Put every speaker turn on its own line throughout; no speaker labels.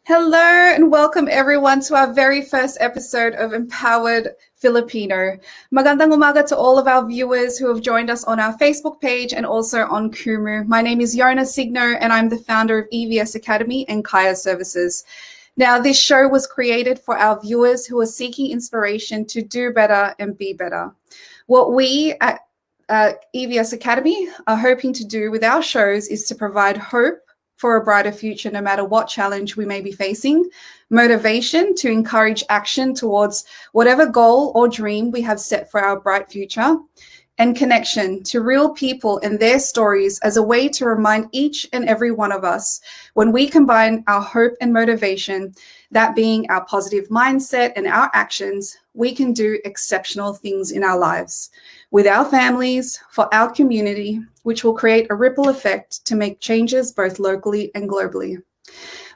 Hello and welcome everyone to our very first episode of Empowered Filipino. Magandang umaga to all of our viewers who have joined us on our Facebook page and also on Kumu. My name is Yona Signo and I'm the founder of EVS Academy and Kaya Services. Now, this show was created for our viewers who are seeking inspiration to do better and be better. What we at EVS Academy are hoping to do with our shows is to provide hope for a brighter future, no matter what challenge we may be facing, motivation to encourage action towards whatever goal or dream we have set for our bright future, and connection to real people and their stories as a way to remind each and every one of us when we combine our hope and motivation, that being our positive mindset and our actions, we can do exceptional things in our lives, with our families, for our community, which will create a ripple effect to make changes both locally and globally.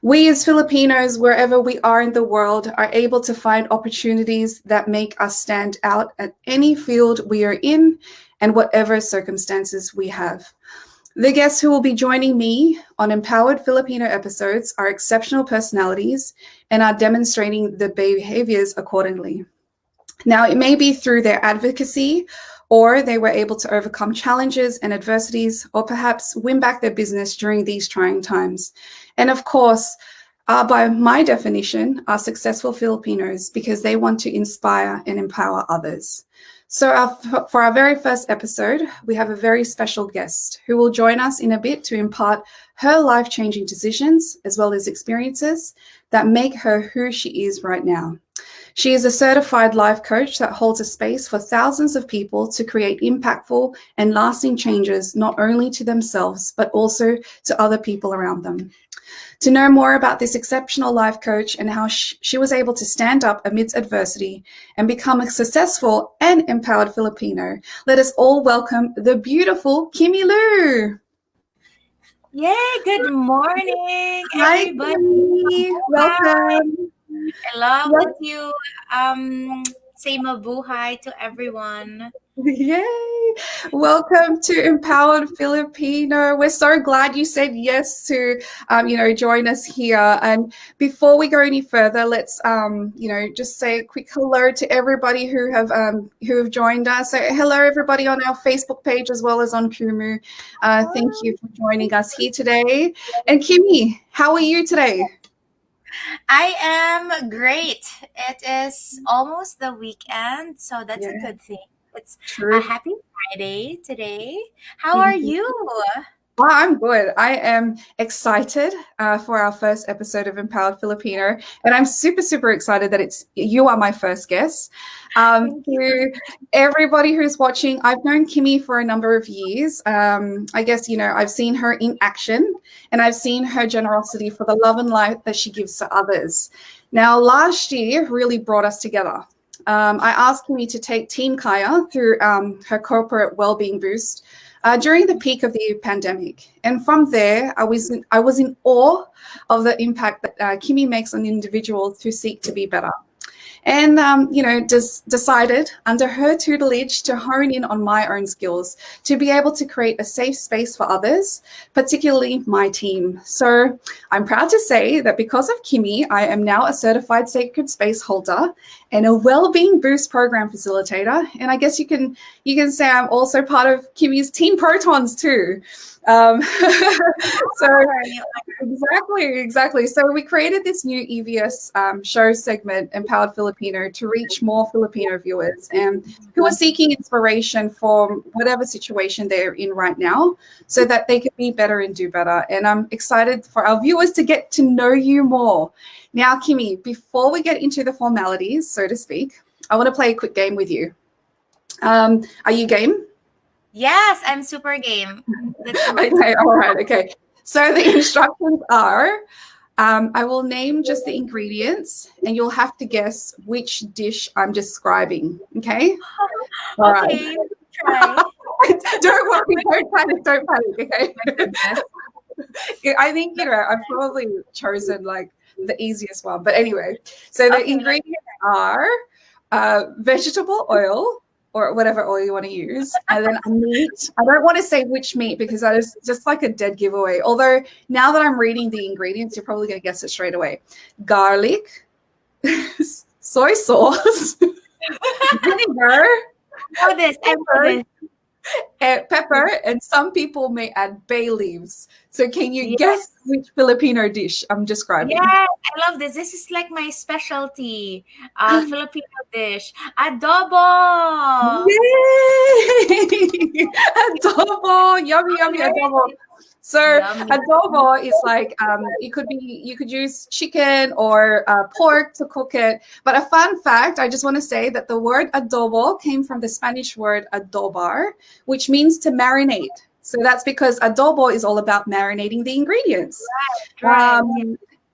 We as Filipinos, wherever we are in the world, are able to find opportunities that make us stand out at any field we are in and whatever circumstances we have. The guests who will be joining me on Empowered Filipino episodes are exceptional personalities and are demonstrating the behaviors accordingly. Now, it may be through their advocacy, or they were able to overcome challenges and adversities, or perhaps win back their business during these trying times. And of course, by my definition, are successful Filipinos because they want to inspire and empower others. So for our very first episode, we have a very special guest who will join us in a bit to impart her life-changing decisions as well as experiences that make her who she is right now. She is a certified life coach that holds a space for thousands of people to create impactful and lasting changes, not only to themselves, but also to other people around them. To know more about this exceptional life coach and how she was able to stand up amidst adversity and become a successful and empowered Filipino, let us all welcome the beautiful Kimi Lu.
Yay, good morning,
Hi,
everybody.
Kimi. Welcome.
I love that you say mabuhay to everyone.
Yay! Welcome to Empowered Filipino. We're so glad you said yes to, join us here. And before we go any further, let's, just say a quick hello to everybody who have joined us. So hello, everybody on our Facebook page as well as on Kumu. Thank you for joining us here today. And Kimi, how are you today?
I am great. It is almost the weekend, so that's a good thing. It's
True.
a happy Friday today. How are you?
Oh, I'm good. I am excited for our first episode of Empowered Filipino, and I'm super, super excited that you are my first guest. To everybody who's watching, I've known Kimi for a number of years. I guess, I've seen her in action, and I've seen her generosity for the love and light that she gives to others. Now, last year really brought us together. I asked Kimi to take Team Kaya through her corporate wellbeing boost during the peak of the pandemic. And from there, I was in awe of the impact that Kimi makes on individuals who seek to be better. And, just decided under her tutelage to hone in on my own skills to be able to create a safe space for others, particularly my team. So I'm proud to say that because of Kimi, I am now a certified sacred space holder and a well-being boost program facilitator. And I guess you can say I'm also part of Kimi's Team Protons too. So exactly. So we created this new EVS show segment, Empowered Filipino, to reach more Filipino viewers and who are seeking inspiration for whatever situation they're in right now so that they can be better and do better. And I'm excited for our viewers to get to know you more. Now, Kimi, before we get into the formalities, so to speak, I want to play a quick game with you. Are you game?
Yes, I'm super game.
Okay, all right, okay. So the instructions are, I will name just the ingredients and you'll have to guess which dish I'm describing, okay?
All right. Try.
Don't worry, don't panic, okay? I think, I've probably chosen like the easiest one, but anyway. So the ingredients are vegetable oil, or whatever oil you want to use, and then a meat. I don't want to say which meat because that is just like a dead giveaway. Although now that I'm reading the ingredients, you're probably going to guess it straight away. Garlic, soy sauce, vinegar,
know this. I know this.
and pepper, and some people may add bay leaves. So can you
Yes.
guess which Filipino dish I'm describing?
Yes, I love this. This is like my specialty Filipino dish. Adobo.
Yay! Adobo, yummy, yummy adobo. So
Yummy.
adobo is like you could use chicken or pork to cook it. But a fun fact, I just want to say that the word adobo came from the Spanish word adobar, which means to marinate. So that's because adobo is all about marinating the ingredients.
Right.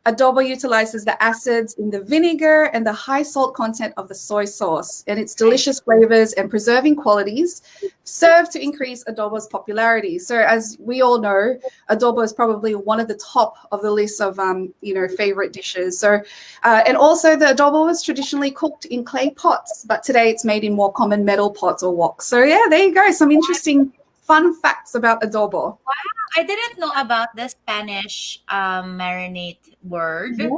Adobo utilizes the acids in the vinegar and the high salt content of the soy sauce and its delicious flavors and preserving qualities serve to increase adobo's popularity. So as we all know, adobo is probably one of the top of the list of favorite dishes. So and also the adobo was traditionally cooked in clay pots, but today it's made in more common metal pots or woks. So yeah, there you go. Some interesting fun facts about adobo.
I didn't know about the Spanish marinate word.
Yes,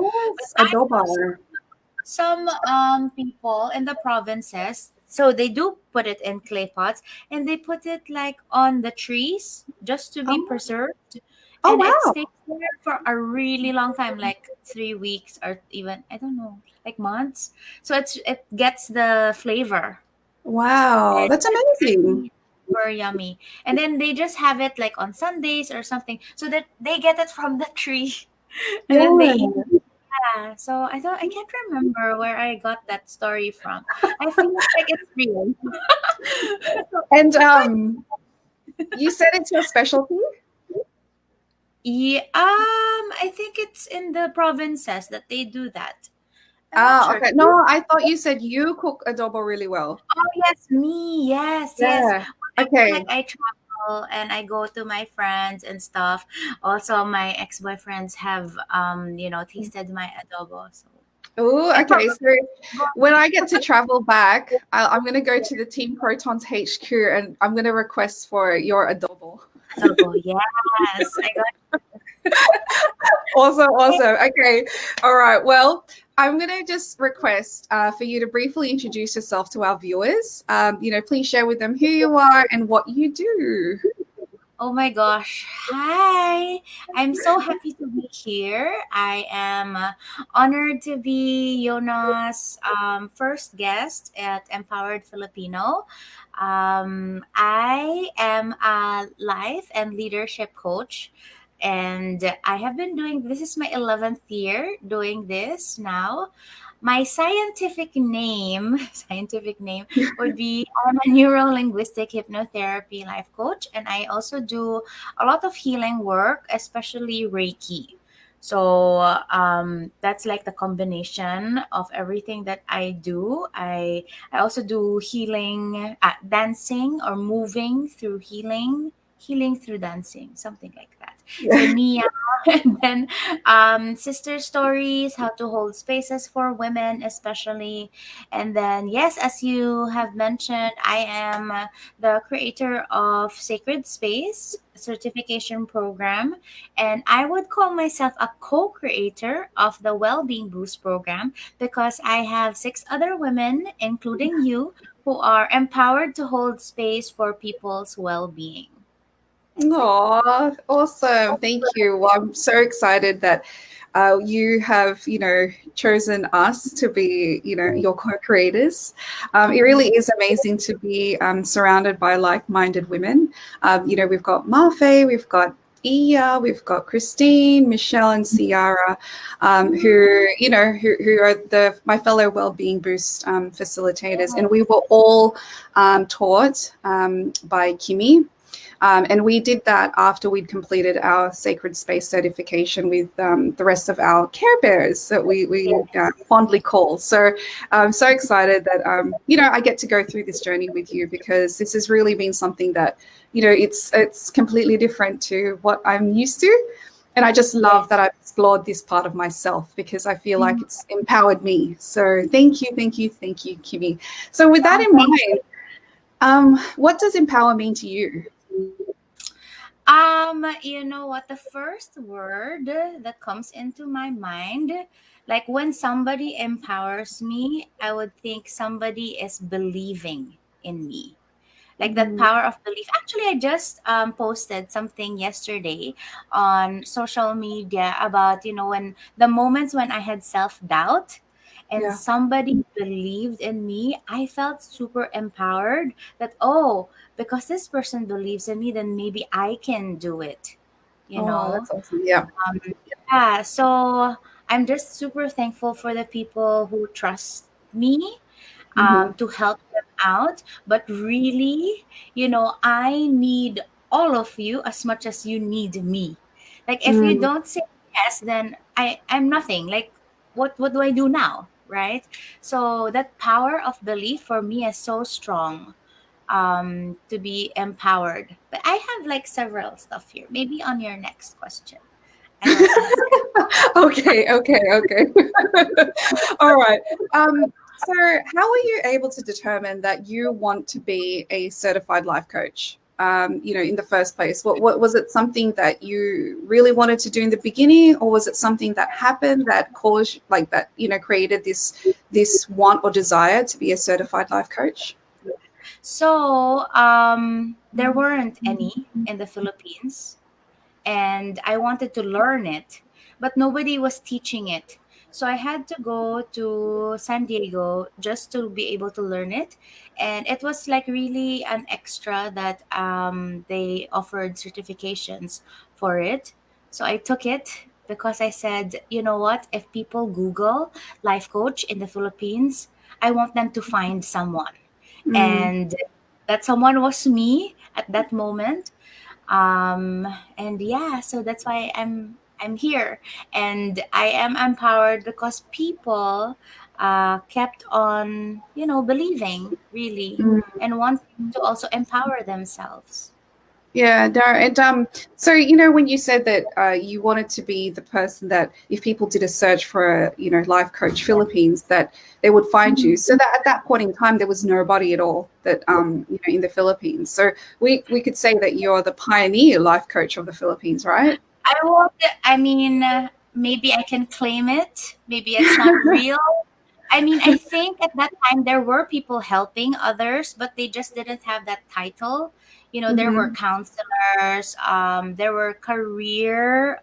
But I
adobo.
some people in the provinces, so they do put it in clay pots and they put it like on the trees just to be
Oh.
preserved.
Oh,
And it
wow.
stays there for a really long time, like 3 weeks or even I don't know, like months. So it gets the flavor.
Wow,
And
that's amazing.
super yummy. And then they just have it like on Sundays or something, so that they get it from the tree, and then they eat.
Yeah.
Yeah. So I can't remember where I got that story from. I feel like it's real.
And you said it's your specialty?
Yeah. I think it's in the provinces that they do that. I'm not sure.
Okay. No, I thought you said you cook adobo really well.
Oh yes, me. Yes, yes.
Yeah.
Whenever,
Okay.
like I travel and I go to my friends and stuff. Also, my ex-boyfriends have tasted my adobo. So
Oh,
I
okay.
probably
So when I get to travel back, I'm going to go to the Team Protons HQ and I'm going to request for your adobo.
adobo. Yes, I got.
Awesome. Okay. All right. Well, I'm going to just request for you to briefly introduce yourself to our viewers. Please share with them who you are and what you do.
Oh my gosh. Hi. I'm so happy to be here. I am honored to be Yona's first guest at Empowered Filipino. I am a life and leadership coach. And I have been doing this is my 11th year doing this now. My scientific name would be I'm a neuro linguistic hypnotherapy life coach, and I also do a lot of healing work, especially Reiki. So that's like the combination of everything that I do. I also do healing, dancing or moving through healing through dancing, something like that. So Nia, and then sister stories, how to hold spaces for women, especially. And then, yes, as you have mentioned, I am the creator of Sacred Space certification program, and I would call myself a co-creator of the Wellbeing Boost program because I have 6 other women, including you, who are empowered to hold space for people's well-being.
Oh, awesome. Thank you. Well, I'm so excited that you have, chosen us to be, your co-creators. It really is amazing to be surrounded by like-minded women. We've got Mafe, we've got Iya, we've got Christine, Michelle, and Ciara, who are my fellow Wellbeing Boost facilitators, and we were all taught by Kimi. And we did that after we'd completed our Sacred Space certification with the rest of our Care Bears that we fondly call. So I'm so excited that, I get to go through this journey with you because this has really been something that, it's completely different to what I'm used to. And I just love that I've explored this part of myself because I feel like it's empowered me. So thank you, Kimi. So with that in mind, What does empower mean to you?
You know what? The first word that comes into my mind, like when somebody empowers me, I would think somebody is believing in me. Like that
Mhm.
power of belief. Actually, I just posted something yesterday on social media about, when the moments when I had self-doubt and
Yeah.
somebody believed in me, I felt super empowered that, oh, because this person believes in me, then maybe I can do it, you
Oh,
know?
that's awesome. Yeah.
Um, yeah, so I'm just super thankful for the people who trust me
Hmm.
to help them out. But really, I need all of you as much as you need me. Like if you
Mm.
don't say yes, then I'm nothing. Like what do I do now? Right? So that power of belief for me is so strong to be empowered. But I have like several stuff here. Maybe on your next question, I will answer.
Okay. All right. So how were you able to determine that you want to be a certified life coach? In the first place, what was it something that you really wanted to do in the beginning, or was it something that happened that caused like that, created this want or desire to be a certified life coach?
So there weren't any in the Philippines, and I wanted to learn it, but nobody was teaching it. So I had to go to San Diego just to be able to learn it. And it was like really an extra that they offered certifications for it. So I took it because I said, you know what? If people Google life coach in the Philippines, I want them to find someone.
Mm.
And that someone was me at that moment. And yeah, so that's why I'm here, and I am empowered because people kept on believing really and wanting to also empower themselves.
Yeah, no, and so when you said that you wanted to be the person that if people did a search for a life coach Philippines, that they would find you. So that at that point in time, there was nobody at all that in the Philippines. So we could say that you're the pioneer life coach of the Philippines, right?
I mean, maybe I can claim it, maybe it's not real. I mean, I think at that time there were people helping others, but they just didn't have that title. There were
Hmm.
counselors, there were career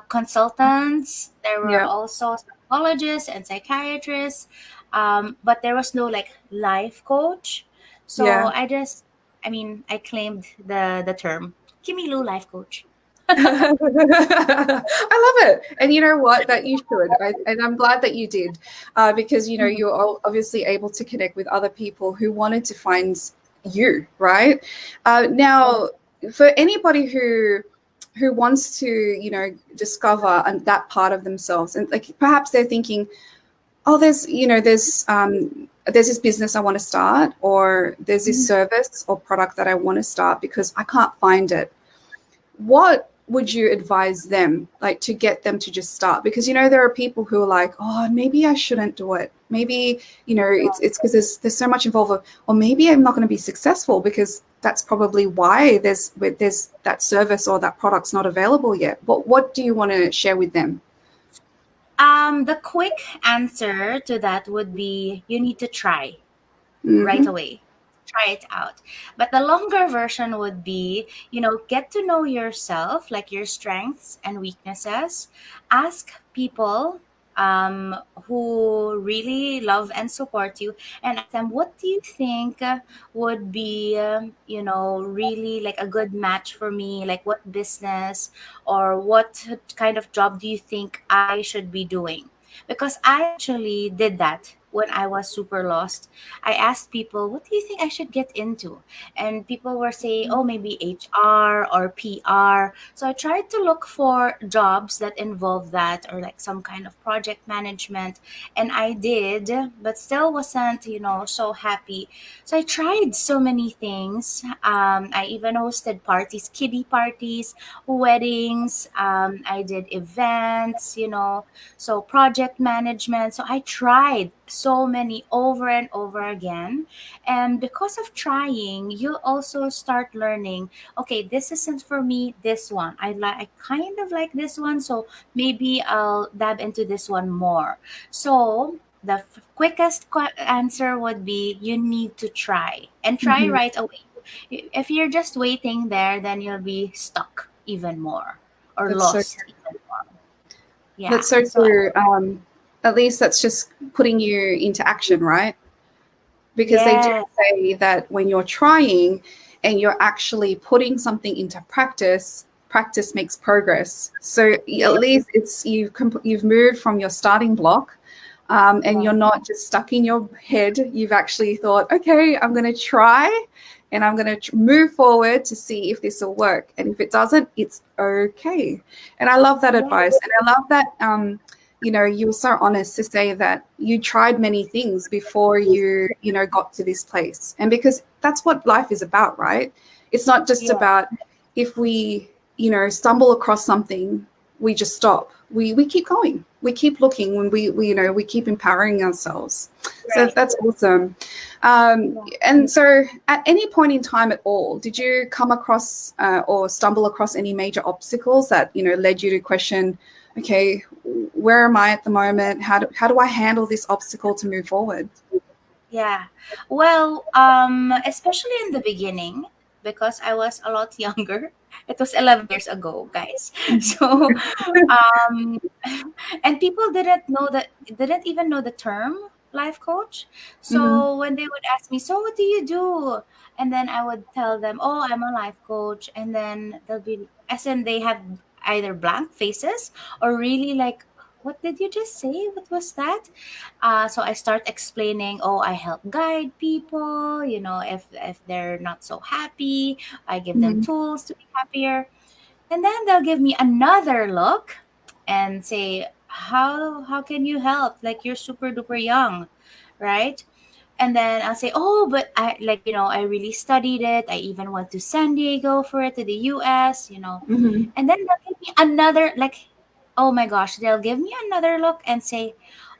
consultants, there were
Yeah.
also psychologists and psychiatrists, but there was no like life coach. So
Yeah.
I claimed the term Kimi Lu life coach.
I love it. And you know what? That you should. And I'm glad that you did, because, you're obviously able to connect with other people who wanted to find you, right? Now, for anybody who wants to, discover that part of themselves, and like perhaps they're thinking, oh, there's this business I want to start, or there's this service or product that I want to start because I can't find it. What would you advise them, like, to get them to just start? Because there are people who are like, oh, maybe I shouldn't do it, maybe it's because there's so much involved, or maybe I'm not going to be successful because that's probably why there's that service or that product's not available yet. What do you want to share with them?
The quick answer to that would be you need to try right
Mm-hmm.
away. Try it out. But the longer version would be, get to know yourself, like your strengths and weaknesses. Ask people who really love and support you, and ask them, what do you think would be, really like a good match for me? Like what business or what kind of job do you think I should be doing? Because I actually did that when I was super lost. I asked people, what do you think I should get into? And people were saying, oh, maybe HR or PR. So I tried to look for jobs that involve that or like some kind of project management. And I did, but still wasn't, so happy. So I tried so many things. I even hosted parties, kiddie parties, weddings. I did events, so project management. So I tried so many over and over again. And because of trying, you also start learning, okay, this isn't for me, this one. I kind of like this one, so maybe I'll dab into this one more. So the quickest answer would be you need to try and try
Mhm.
right away. If you're just waiting there, then you'll be stuck even more or
That's so
lost even more. Yeah.
that's so
So
true. At least that's just putting you into action, right? Because they do
yeah,
say that when you're trying and you're actually putting something into practice, practice makes progress. So at
yeah,
least it's you've moved from your starting block, and you're
yeah,
not just stuck in your head. You've actually thought, okay, I'm going to try, and I'm going to move forward to see if this will work. And if it doesn't, it's okay. And I love that
yeah,
advice, and I love that. You were so honest to say that you tried many things before you got to this place. And because that's what life is about, right? It's not just
yeah,
about if we stumble across something, we just stop. We keep going. We keep looking when we keep empowering ourselves. So
right.
that's awesome.
Yeah.
And so at any point in time at all, did you come across or stumble across any major obstacles that led you to question, okay, where am I at the moment? How do I handle this obstacle to move forward?
Yeah. Well, especially in the beginning, because I was a lot younger. It was 11 years ago, guys. So, um, and people didn't even know the term life coach.
Mm-hmm.
So when they would ask me, "So what do you do?" And then I would tell them, "Oh, I'm a life coach." And then they'll be, as in they have either blank faces or really like, "What did you just say? What was that?" So I start explaining, oh, I help guide people, if they're not so happy, I give them
Mm-hmm.
tools to be happier. And then they'll give me another look and say, how can you help? Like you're super duper young, right? And then I'll say, oh, but I really studied it. I even went to San Diego for it, to the US.
Mm-hmm.
And then they'll give me another, like, oh my gosh, they'll give me another look and say,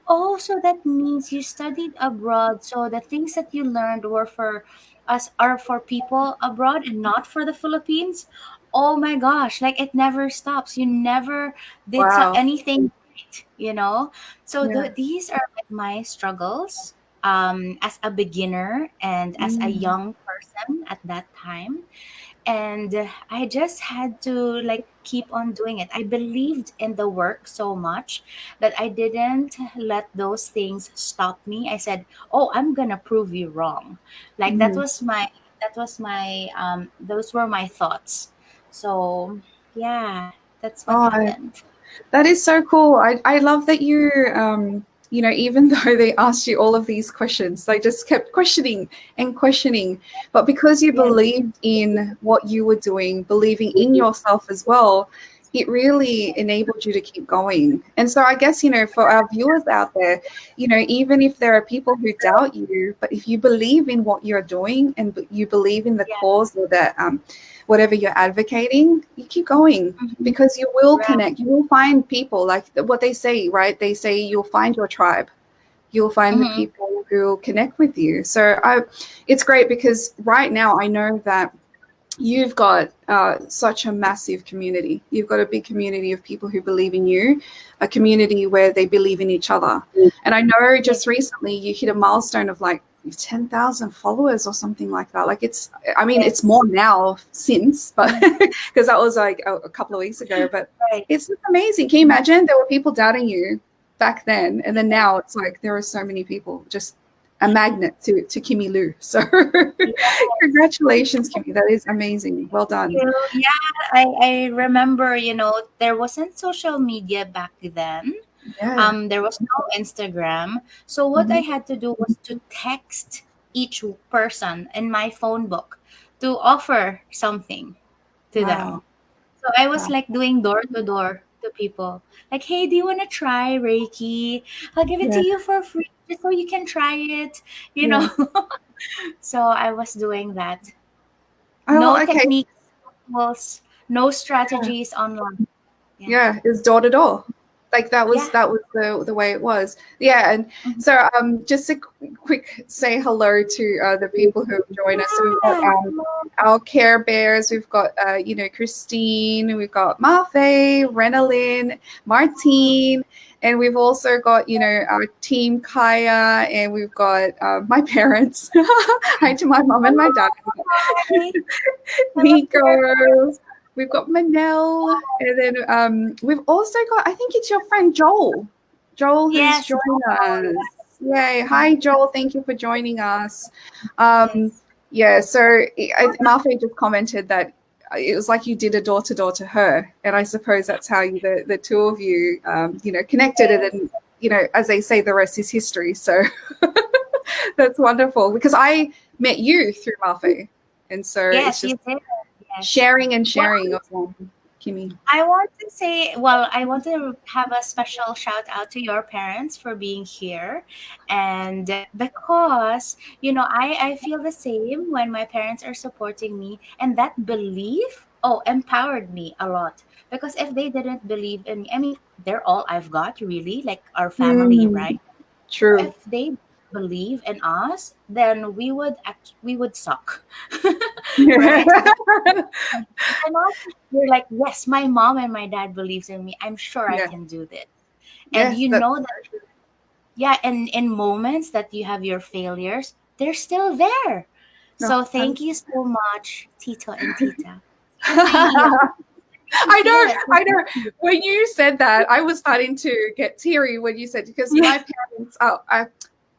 oh, so that means you studied abroad. So the things that you learned were for us, are for people abroad and not for the Philippines. Oh my gosh, like it never stops. You never did
Wow.
anything right. So
Yeah.
these are like my struggles as a beginner and as a
Mm.
young person at that time. And I just had to like keep on doing it. I believed in the work so much that I didn't let those things stop me. I said, oh, I'm gonna prove you wrong. Like that
Mm-hmm.
was my those were my thoughts. So yeah, that's what
Oh,
happened.
that is so cool. I love that even though they asked you all of these questions, they just kept questioning and questioning. But because you
Yeah,
believed in what you were doing, believing in yourself as well, it really enabled you to keep going. And so I guess, for our viewers out there, even if there are people who doubt you, but if you believe in what you're doing and you believe in the
yeah,
cause or the whatever you're advocating, you keep going
mhm,
because you will
right,
connect. You will find people like what they say, right? They say you'll find your tribe. You'll find the
mhm,
people who will connect with you. So it's great because right now I know that you've got such a massive community. You've got a big community of people who believe in you, a community where they believe in each other. And I know
yeah,
just recently you hit a milestone of like 10,000 followers or something like that. Like I mean, it's
yes,
more now since, but
mhm,
because that was like a couple of weeks ago. But
right.
it's just amazing. Can you imagine there were people doubting you back then, and then now it's like there are so many people just a magnet to Kimi Lu. So congratulations, Kimi. That is amazing. Well done.
You. Yeah, I remember, there wasn't social media back then.
Yeah.
There was no Instagram. So what I
Mhm.
had to do was to text each person in my phone book to offer something to them.
Wow.
So I was
Wow.
like doing door to door to people. Like, hey, do you want to try Reiki? I'll give it to
Yeah.
you for free just so you can try it, you know.
Yeah.
So I was doing that.
Oh,
No
well, okay.
techniques, no
Yeah.
strategies online. Yeah.
Yeah. It's door to door. Like that was
Yeah.
the way it was. Yeah. And
Mhm.
so just a quick say hello to the people who have joined us. So we've got
Yeah.
our Care Bears. We've got Christine. We've got Marfe, Renalyn, Martine, and we've also got our team Kaya, and we've got my parents. Hi to my mom and my dad.
Hi. Hello there.
Nico. We've got Manel, and then we've also got, I think it's your friend Joel. Joel who's
Yes.
joined
Oh,
us. Yay.
yeah.
Hi, Joel. Thank you for joining us.
Yes.
Yeah, so Marfe just commented that it was like you did a door-to-door to her. And I suppose that's how the two of you, connected. And
Yes.
then, as they say, the rest is history. So that's wonderful because I met you through Marfe. And so it's
Yes, you
just
did. Yes.
sharing and
Well,
sharing of Kimi.
I want to say, well, I want to have a special shout out to your parents for being here. And because, I feel the same when my parents are supporting me. And that belief, empowered me a lot. Because if they didn't believe in me, I mean, they're all I've got, really, like our family,
Mm,
right? So
true.
if they believe in us, then we would suck, right? And also, you're like, yes, my mom and my dad believes in me. I'm sure I
Yeah.
can do this. And
Yes,
you
that's
know that, yeah, and in moments that you have your failures, they're still there.
no.
So thank you so much, Tito and Tita. Hi. You
I
feel
know,
it. So
I
thank
know.
you.
When you said that, I was starting to get teary when you said because
Yeah.
my parents.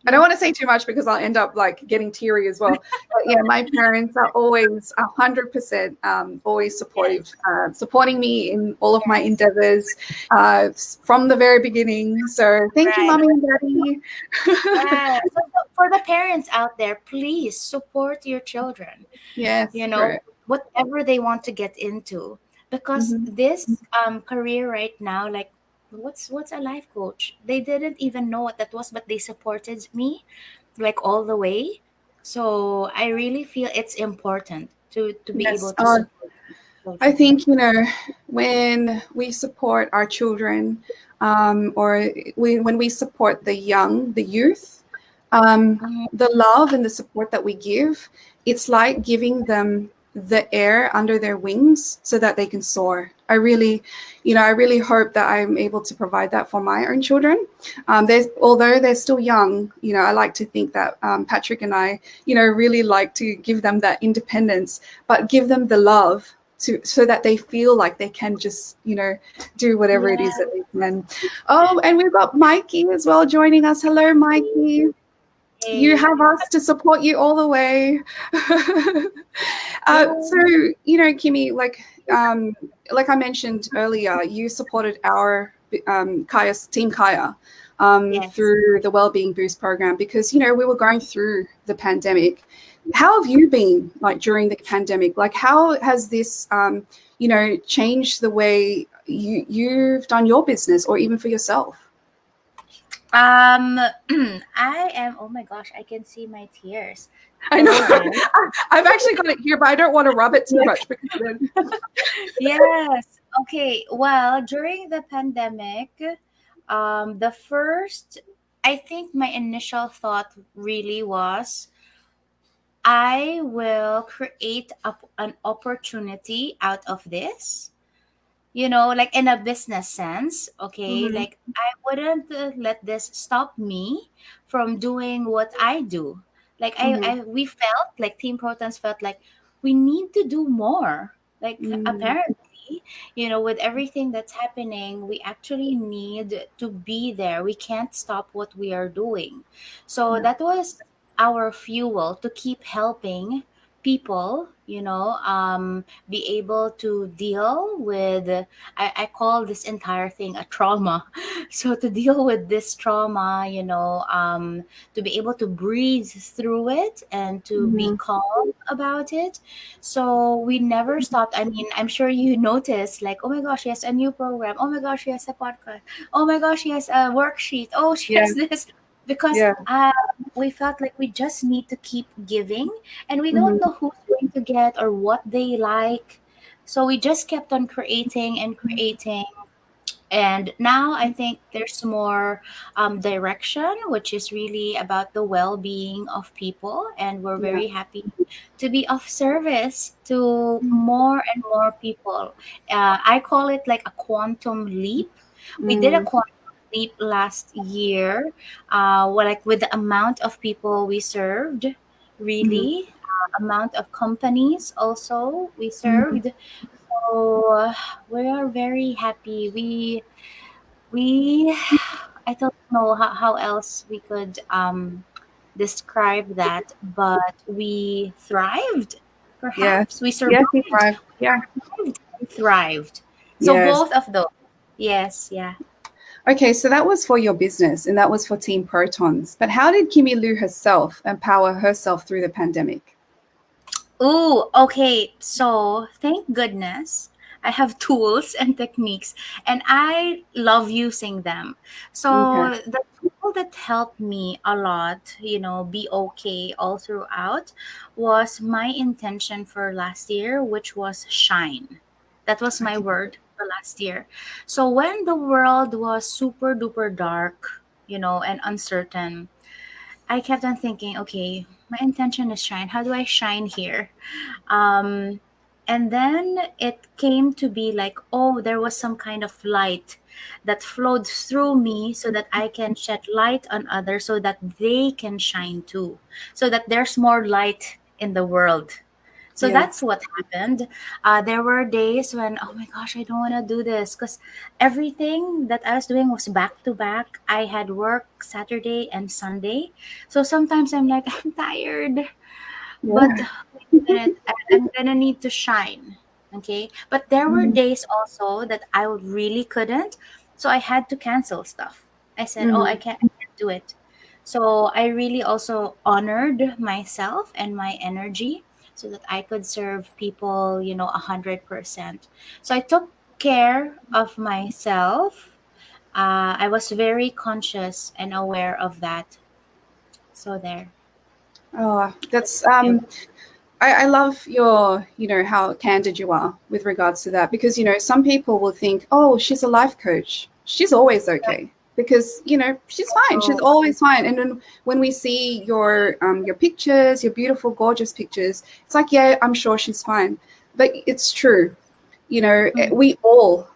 I don't want to say too much because I'll end up like getting teary as well. But yeah, my parents are always 100% always supportive,
Yes.
supporting me in all of my
Yes.
endeavors from the very beginning. So thank you,
Right.
mommy and daddy.
Yeah. So for the parents out there, please support your children.
Yes,
you know
true.
whatever they want to get into, because
Hmm.
this career right now, like, what's a life coach, they didn't even know what that was, but they supported me like all the way. So I really feel it's important to be able
Yes.
to support
I
children.
think, when we support our children, or when we support the youth,
Mhm.
the love and the support that we give, it's like giving them the air under their wings so that they can soar. I really hope that I'm able to provide that for my own children. Although they're still young, I like to think that Patrick and I, really like to give them that independence, but give them the love so that they feel like they can just, do whatever it is
Yeah.
that they can. Oh, and we've got Mikey as well joining us. Hello, Mikey. You
Hey.
have us to support you all the way. So,
Yeah.
Kimi, like I mentioned earlier, you supported our Team Kaya
Yes.
through the Wellbeing Boost program because, we were going through the pandemic. How have you been like during the pandemic? Like, how has this, changed the way you've done your business or even for yourself?
um I am, oh my gosh, I can see my tears.
I know.
Hold on.
I've actually got it here, but I don't want to rub it too much because then.
Yes. Okay. Well, during the pandemic, the first, I think my initial thought really was, I will create an opportunity out of this, like in a business sense. Okay.
Mhm,
Like, I wouldn't let this stop me from doing what I do. Like,
mhm,
we felt like Team Protons felt like we need to do more. Like,
mhm,
apparently, with everything that's happening, we actually need to be there. We can't stop what we are doing. So
yeah,
that was our fuel to keep helping people, be able to deal with, I call this entire thing a trauma. So to deal with this trauma, to be able to breathe through it and to be
mhm.
calm about it. So we never stopped. I mean, I'm sure you noticed, like, oh my gosh, she has a new program. Oh my gosh, she has a podcast. Oh my gosh, she has a worksheet. Oh, she
Yeah,
has this. Because
yeah.
we felt like we just need to keep giving, and we don't
Mhm,
know who's going to get or what they like. So we just kept on creating and creating. And now I think there's more direction, which is really about the well-being of people, and we're
Yeah.
very happy to be of service to more and more people. I call it like a quantum leap. We did a
Mm,
quantum leap last year, like with the amount of people we served,
mm,
really, amount of companies also we
mm.
served. So we are very happy. We I don't know how else we could describe that, but we thrived. Perhaps
Yes.
we
Yes, you
survived.
thrive. Yeah.
Survived and thrived. So
Yes.
both of those. Yes, yeah.
Okay, so that was for your business and that was for Team Protons. But how did Kimi Lu herself empower herself through the pandemic?
Ooh, okay. So thank goodness I have tools and techniques, and I love using them.
Okay.
So the tool that helped me a lot, be okay all throughout, was my intention for last year, which was shine. That was my
Okay.
word for last year. So when the world was super duper dark, and uncertain, I kept on thinking, okay, my intention is shine. How do I shine here? Um, and then it came to be like, oh, there was some kind of light that flowed through me so that I can shed light on others so that they can shine too, so that there's more light in the world. So that's
Yes.
what happened. There were days when, oh my gosh, I don't want to do this because everything that I was doing was back to back. I had work Saturday and Sunday. So sometimes I'm like, I'm tired. But
Yeah.
wait a minute, I'm gonna need to shine. Okay. But there were
Mm,
days also that I really couldn't. So I had to cancel stuff. I said, oh,
mm,
I can't do it. So I really also honored myself and my energy so that I could serve people, 100%. So I took care of myself. I was very conscious and aware of that. So there.
Oh, that's I love your, how candid you are with regards to that because, some people will think, oh, she's a life coach. She's always okay because, she's fine. She's
So,
always fine. And then when we see your pictures, your beautiful, gorgeous pictures, it's like, yeah, I'm sure she's fine. But it's true.
mhm.
We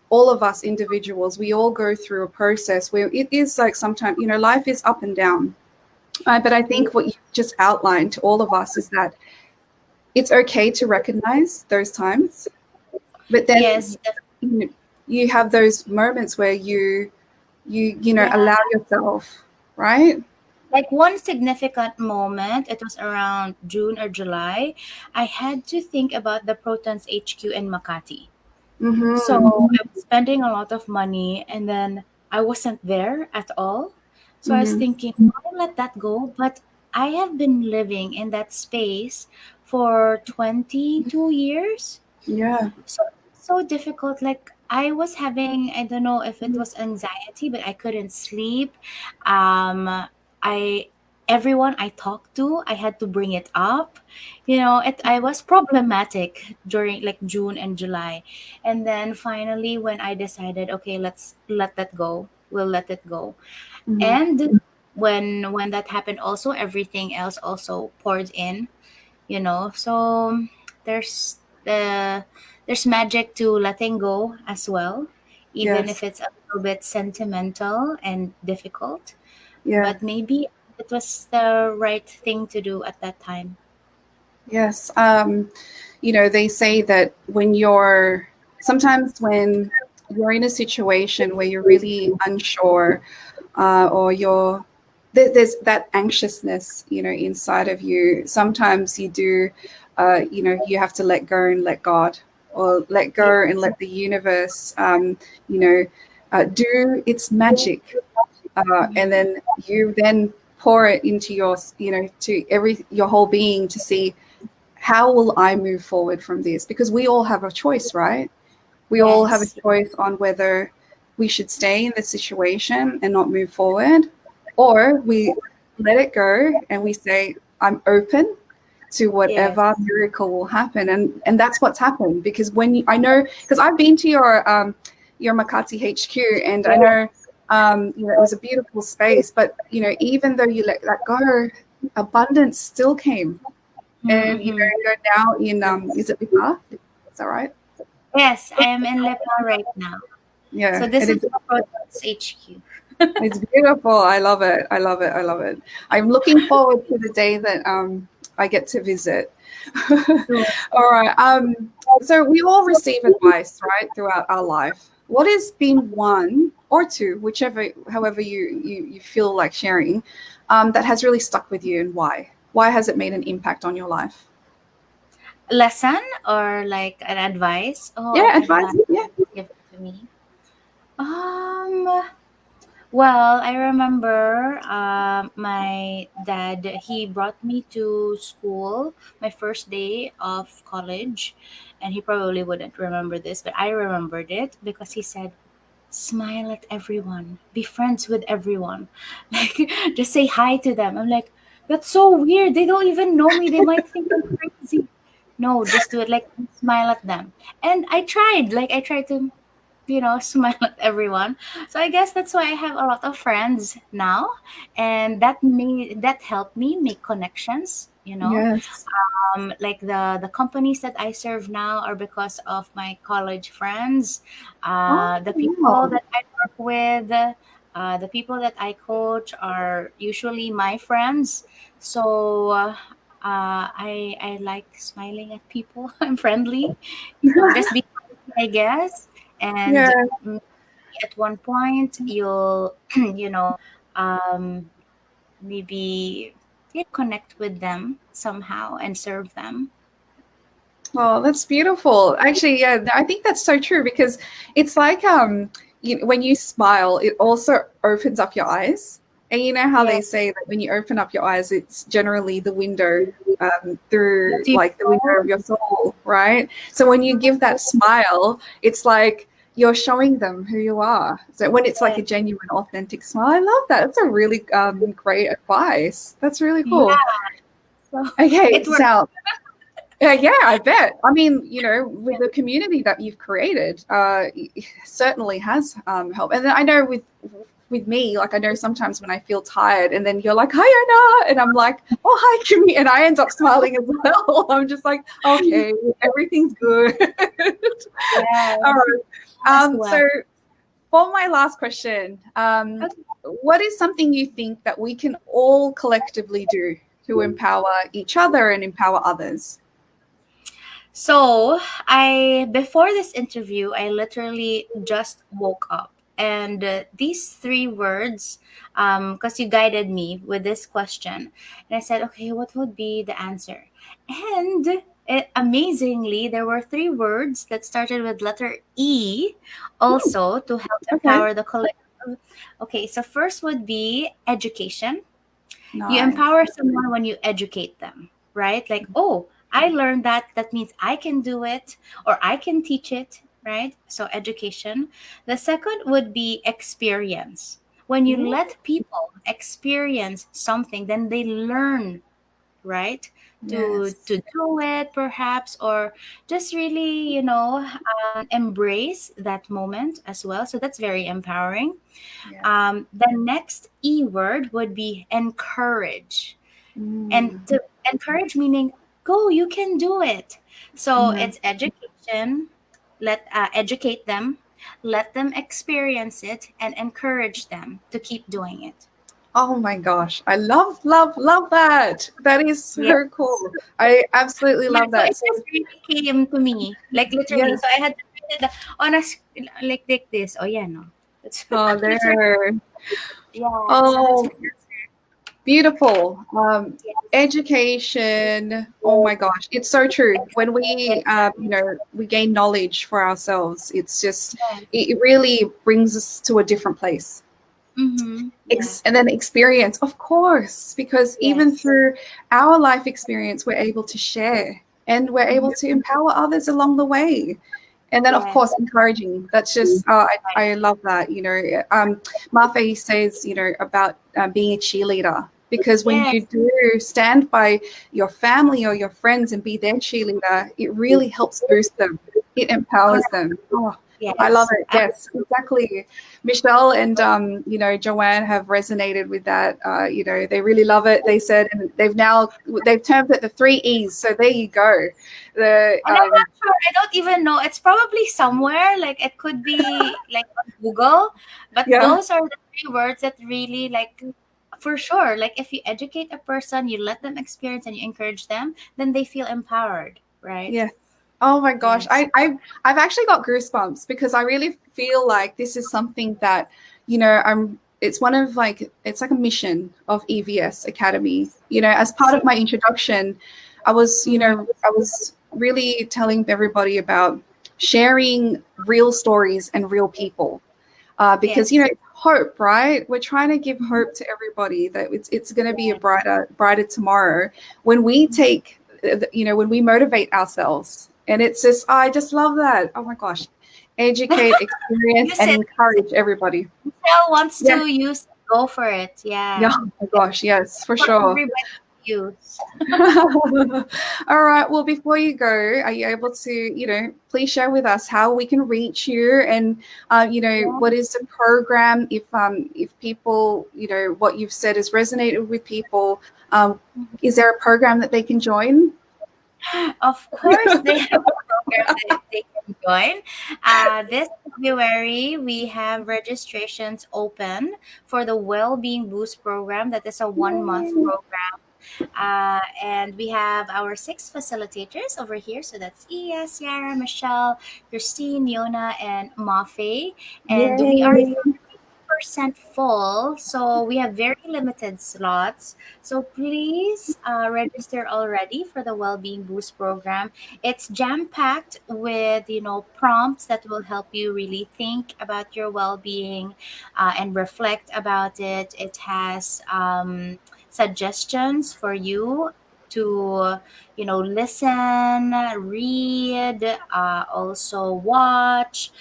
all of us individuals, we all go through a process where it is like sometimes, life is up and down. But I think what you just outlined to all of us is that it's okay to recognize those times, but
Yes,
then you have those moments where you
yeah.
allow yourself, right?
Like one significant moment, it was around June or July. I had to think about the Protons HQ in Makati. So
Mm-hmm.
I was spending a lot of money and then I wasn't there at all. So I was
Mm-hmm.
thinking, why let that go? But I have been living in that space for 22 years.
Yeah.
So difficult. Like I was having, I don't know if it was anxiety, but I couldn't sleep. I Everyone I talked to, I had to bring it up. I was problematic during like June and July. And then finally when I decided, okay, let's let that go. We'll let it go.
Mm-hmm.
And when that happened also, everything else also poured in, so there's there's magic to letting go as well, even if
Yes.
it's a little bit sentimental and difficult,
Yeah.
but maybe it was the right thing to do at that time.
Yes. They say that sometimes when you're in a situation where you're really unsure, or there's that anxiousness, inside of you. Sometimes you do, you have to let go and let God, or let go and
Yes.
let the universe, you know, do its magic, and
Mhm.
then you then pour it into to your whole being to see how will I move forward from this? Because we all have a choice, right? We all have a
Yes.
choice on whether we should stay in the situation and not move forward, or we let it go and we say, I'm open to
Yes.
whatever miracle will happen. And that's what's happened because I know, because I've been to your Makati HQ, and I know it was a beautiful space, but even though you let that go, abundance still came. And
Mm-hmm.
you're now in is it Lipa? Is that right?
Yes, I am in Lepa right now. So
Yeah,
this
it
is
is.
the Products HQ.
It's beautiful. I love it. I love it. I love it. I'm looking forward to the day that I get to visit.
So,
All right. So we all receive advice, right, throughout our life. What has been one or two, whichever, however you feel like sharing, that has really stuck with you, and why? Why has it made an impact on your life?
lesson or like an advice? Oh,
Yeah,
an
advice.
advice
Yeah.
given to me. Um, Well, I remember my dad, he brought me to school my first day of college. And he probably wouldn't remember this, but I remembered it because he said, smile at everyone, be friends with everyone. Like, just say hi to them. I'm like, that's so weird. They don't even know me. They might think I'm crazy. No, just do it. Like, smile at them. And I tried to smile at everyone. So I guess that's why I have a lot of friends now, and that helped me make connections.
Yes.
Like the companies that I serve now are because of my college friends,
Oh,
the people
wow.
that I work with. The people that I coach are usually my friends. So I like smiling at people. I'm friendly, so just be friendly, I guess. And
Yeah.
maybe at one point you'll um, maybe connect with them somehow and serve them.
Oh, that's beautiful. Actually, yeah, I think that's so true because it's like when you smile, it also opens up your eyes. And you know how
Yeah,
they say that when you open up your eyes, it's generally the window through
that's you.
like the window of your soul, right? So when you give that smile, it's like you're showing them who you are. So when it's like
Yeah,
a genuine, authentic smile, I love that. That's a really great advice. That's really
yeah.
cool.
So
Okay,
it works.
so yeah, I bet. I mean, with the community that you've created, it certainly has helped. And then I know with me, like I know sometimes when I feel tired, and then you're like, "Hi, Anna," and I'm like, "Oh, hi, Kimi," and I end up smiling as well. I'm just like, "Okay, everything's good."
Yeah,
All right.
as
So
well.
for my last question,
Okay.
what is something you think that we can all collectively do to empower each other and empower others?
So I before this interview, I literally just woke up, and these three words, because you guided me with this question, and I said, okay, what would be the answer? And amazingly, there were three words that started with letter E,
Hmm,
also to help
okay.
empower the collective. Okay, so first would be education. You
Nice.
empower someone when you educate them, right? Like, oh, I learned that. That means I can do it or I can teach it, right? So, education. The second would be experience. When you
Ooh,
let people experience something, then they learn, right? To
yes.
do it perhaps, or just really embrace that moment as well. So that's very empowering.
Yeah.
The next E word would be encourage. And
Mm,
to encourage meaning, go, you can do it. So
yeah.
it's education, educate them, let them experience it, and encourage them to keep doing it.
Oh my gosh. I love, love, love that. That is
Yeah.
so cool. I absolutely
Yeah,
love
so
that.
it
So,
just really came to me, like
yeah.
literally. So I had to write it on a like this. Oh yeah, no, that's
Oh,
literally
there.
yeah. So that's
Oh, beautiful.
yes,
Education. Oh my gosh. It's so true. When we, we gain knowledge for ourselves, it's just,
yes.
it really brings us to a different place.
Mm-hmm. Yeah.
And then experience, of course, because even
Yes.
through our life experience, we're able to share and we're able to
Mm-hmm.
empower others along the way. And then, of course,
Yes.
encouraging. That's just, I love that. Mafe says, about being a cheerleader. Because when you
Yes.
do stand by your family or your friends and be their cheerleader, it really helps boost them. It empowers
Correct.
them. Oh, I love
Yes.
it. Yes, exactly. Michelle and Joanne have resonated with that. They really love it. They said, and they've termed it the three E's. So there you go. The
And I'm not sure. I don't even know. It's probably somewhere. Like it could be like on Google, but
Yeah,
those are the three words that really like for sure. Like if you educate a person, you let them experience and you encourage them, then they feel empowered, right?
yeah. Oh my gosh,
Yes.
I've actually got goosebumps because I really feel like this is something that I'm. It's one of like it's like a mission of EVS Academy. As part of my introduction,
Mhm.
I was really telling everybody about sharing real stories and real people, because
Yes.
it's hope, right? We're trying to give
Mhm.
hope to everybody that it's going to be a
Yes.
brighter tomorrow when we take, when we motivate ourselves. And it's just, I just love that. Oh my gosh, educate, experience,
Use
and
it.
encourage everybody.
Michelle wants
Yeah,
to use it. Go for it.
yeah.
Yeah.
Oh my gosh, yes, for
For
sure.
everybody to use.
All right. Well, before you go, are you able to, please share with us how we can reach you and,
Yeah.
what is the program? If people, what you've said has resonated with people, is there a program that they can join?
Of course, they have a program that they can join. This February, we have registrations open for the Wellbeing Boost program. That is a 1 month
Yay.
program. And we have our 6 facilitators over here. So that's Iya, Sierra, Michelle, Christine, Yona, and Mafe. And we are
Yay.
30% full. So we have very limited slots. So please register already for the Wellbeing Boost program. It's jam packed with prompts that will help you really think about your well-being and reflect about it. It has suggestions for you to listen, read, also watch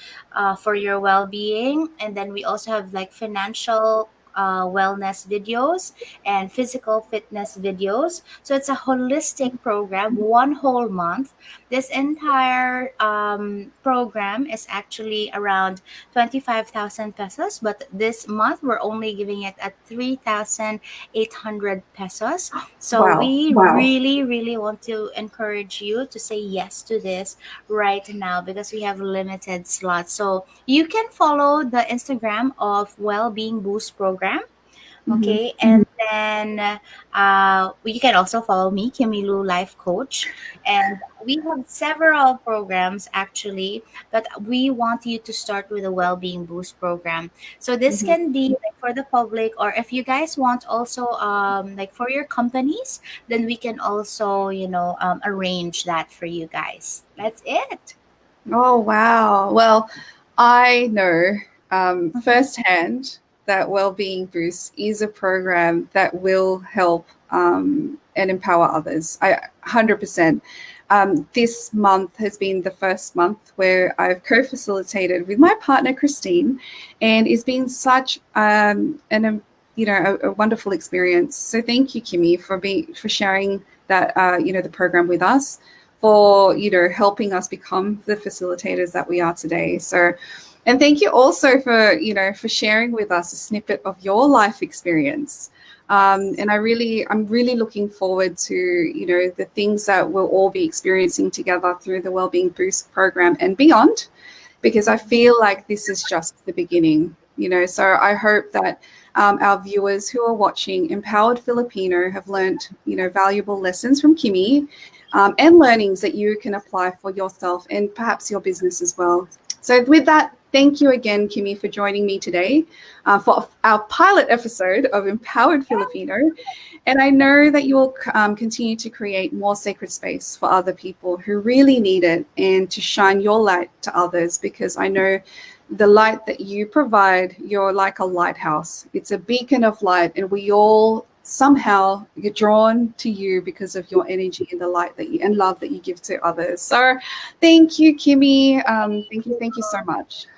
for your well-being. And then we also have like financial wellness videos and physical fitness videos. So it's a holistic program, 1 whole month. This entire program is actually around 25,000 pesos, but this month we're only giving it at 3,800 pesos. So
Wow.
we really, really want to encourage you to say yes to this right now because we have limited slots. So you can follow the Instagram of Wellbeing Boost program.
Hmm.
Okay, and then you can also follow me, Kimi Lu, Life Coach, and we have several programs actually, but we want you to start with a Well-being Boost program. So this
Hmm.
can be like for the public, or if you guys want also like for your companies, then we can also arrange that for you guys. That's it.
Oh, wow. Well, I know firsthand that Wellbeing Boost is a program that will help and empower others. 100%. This month has been the first month where I've co-facilitated with my partner Christine, and it's been such a wonderful experience. So thank you, Kimmy, for sharing that the program with us, for helping us become the facilitators that we are today. So, and thank you also for sharing with us a snippet of your life experience.
Yes.
And I'm really looking forward to the things that we'll all be experiencing together through the Wellbeing Boost program and beyond, because I feel like this is just the beginning. So I hope that our viewers who are watching Empowered Filipino have learned valuable lessons from Kimi, and learnings that you can apply for yourself and perhaps your business as well. So with that, thank you again, Kimi, for joining me today for our pilot episode of Empowered Filipino. And I know that you will continue to create more sacred space for other people who really need it, and to shine your light to others, because I know the light that you provide, you're like a lighthouse. It's a beacon of light, and we all somehow get drawn to you because of your energy and the light that you and love that you give to others. So thank you, Kimmy. Thank you so much.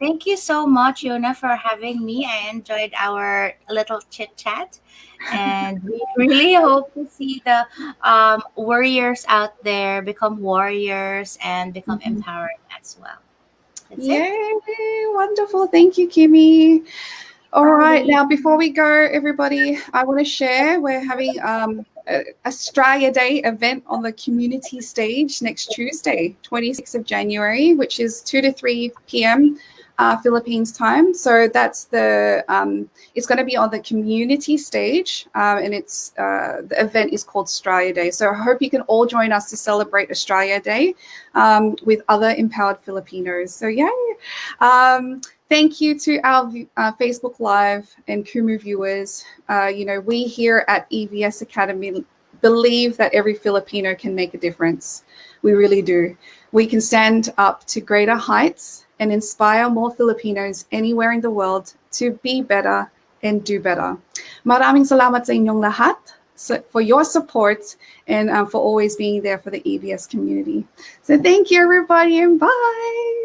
Thank you so much, Yona, for having me. I enjoyed our little chit chat, and we really hope to see the warriors out there become warriors and become
Mhm.
empowered as well. That's it.
Yay! Wonderful. Thank you, Kimi. All right.
Alrighty.
Now, before we go, everybody, I want to share we're having Australia Day event on the community stage next Tuesday, 26th of January, which is 2 to 3 p.m. Philippines time. So that's it's going to be on the community stage, and the event is called Australia Day. So I hope you can all join us to celebrate Australia Day with other empowered Filipinos. So yay! Thank you to our Facebook Live and Kumu viewers. We here at EVS Academy believe that every Filipino can make a difference. We really do. We can stand up to greater heights and inspire more Filipinos anywhere in the world to be better and do better. Maraming salamat sa inyong lahat for your support and for always being there for the EVS community. So thank you, everybody, and bye.